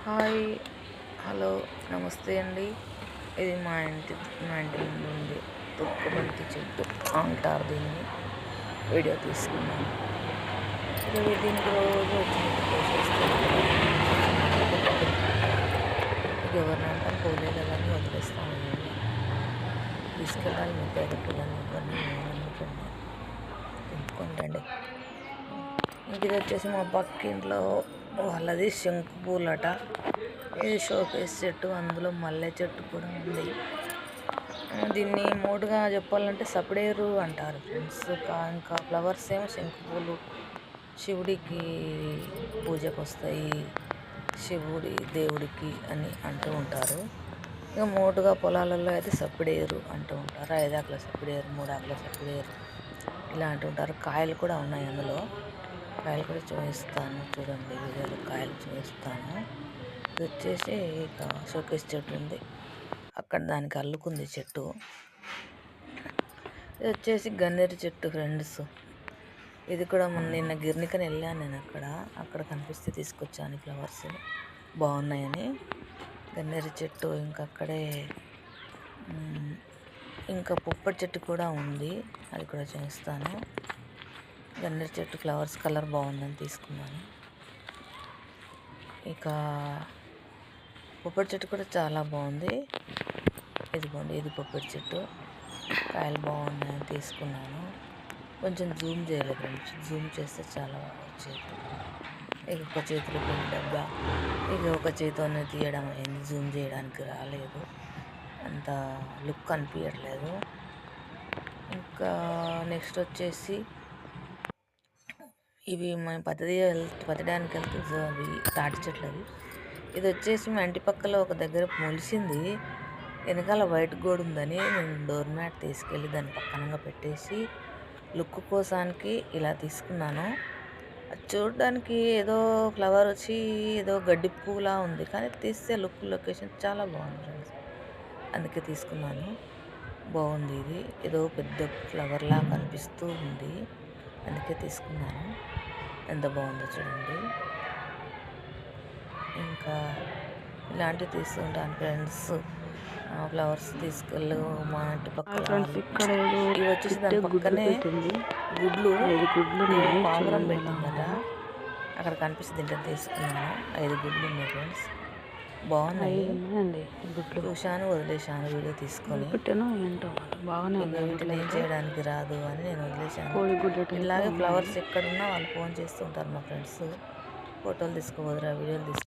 Hi, hello, నమస్తే అండి. ఇది మా ఇంటి ముందు ఉంది తుక్కబంతి చెట్టు అంటారు దీన్ని. వీడియో తీసుకున్నాను. దీనికి రోజు వచ్చి ఎవరిని అంటాం పోలే కదా అని వదిలేస్తాము. తీసుకెళ్ళాలి మీ పేద పిల్లల్ని ఎవరిని నమ్ముకున్నాను. తెంపుకొని రండి. ఇంక ఇది వచ్చేసి మా పక్కింట్లో వాళ్ళది శంకు పూలట. ఇది షోకేస్ చెట్టు, అందులో మల్లె చెట్టు కూడా ఉంది. దీన్ని మోటుగా చెప్పాలంటే సపడేరు అంటారు ఫ్రెండ్స్. ఇంకా ఫ్లవర్స్ ఏమో శంకు పూలు, శివుడికి పూజకు వస్తాయి, శివుడి దేవుడికి అని అంటూ ఉంటారు. ఇక మోటుగా పొలాలలో అయితే సప్పిడేరు అంటూ ఉంటారు. 5 ఆకుల సప్పిడేరు, 3 ఆకుల సప్పిడేరు ఇలా అంటూ ఉంటారు. కాయలు కూడా ఉన్నాయి అందులో. కాయలు కూడా చూపిస్తాను చూడండి, వీడియోలో కాయలు చూపిస్తాను. ఇది వచ్చేసి ఇక షోకేస్ చెట్టు ఉంది అక్కడ, దానికి అల్లుకుంది చెట్టు. ఇది వచ్చేసి గన్నేరు చెట్టు ఫ్రెండ్స్. ఇది కూడా నిన్న గిర్నికని వెళ్ళాను నేను. అక్కడ కనిపిస్తే తీసుకొచ్చాను ఫ్లవర్స్ బాగున్నాయని. గన్నేరు చెట్టు ఇంకా అక్కడే. ఇంకా పొప్పటి చెట్టు కూడా ఉంది, అది కూడా చూపిస్తాను. గన్నేరు చెట్టు ఫ్లవర్స్ కలర్ బాగుందని తీసుకున్నాను. ఇక పొప్పటి చెట్టు కూడా చాలా బాగుంది. ఇదిగోండి, ఇది పొప్పటి చెట్టు, కాయలు బాగున్నాయని తీసుకున్నాను. కొంచెం జూమ్ చేయలేదు ఫ్రెండ్స్, జూమ్ చేస్తే చాలా బాగా వచ్చేది. ఇక ఒక చేతిలో పెళ్లి డబ్బా, ఇక ఒక చేతితోనే తీయడం అయింది, జూమ్ చేయడానికి రాలేదు, అంత లుక్ అనిపించట్లేదు. ఇంకా నెక్స్ట్ వచ్చేసి ఇవి మేము పతడానికి వెళ్తే అవి తాటి చెట్లు అవి. ఇది వచ్చేసి మా ఇంటి పక్కలో ఒక దగ్గర మొలిసింది. వెనకాల వైట్ గోడ ఉందని నేను డోర్ మ్యాట్ తీసుకెళ్ళి దాని పక్కనంగా పెట్టేసి లుక్ కోసానికి ఇలా తీసుకున్నాను. అది చూడడానికి ఏదో ఫ్లవర్ వచ్చి ఏదో గడ్డి పువ్వులా ఉంది, కానీ తీస్తే లొకేషన్ చాలా బాగుంది ఫ్రెండ్స్, అందుకే తీసుకున్నాను. బాగుంది, ఇది ఏదో పెద్ద ఫ్లవర్లా కనిపిస్తూ ఉంది, అందుకే తీసుకున్నాను. ఎంత బాగుందో చూడండి. ఇంకా ఇలాంటివి తీస్తుంటాను ఫ్రెండ్స్. ఫ్లవర్స్ తీసుకెళ్ళు మా ఇంటి పక్కన. ఇవి వచ్చేసి దాని పక్కనే గుడ్లు పావురం పెట్టిందట, అక్కడ కనిపిస్తుంది. ఇంటర్ తీసుకున్నాను. 5 గుడ్లు ఉన్నాయి ఫ్రెండ్స్, బాగున్నాయి. చూశాను, వదిలేశాను వీడియో తీసుకొని. వీటిని ఏం చేయడానికి రాదు అని నేను వదిలేశాను. ఇలాగే ఫ్లవర్స్ ఎక్కడున్నా వాళ్ళు ఫోన్ చేస్తుంటారు మా ఫ్రెండ్స్. ఫోటోలు తీసుకోవద్దురా, వీడియోలు తీసుకో.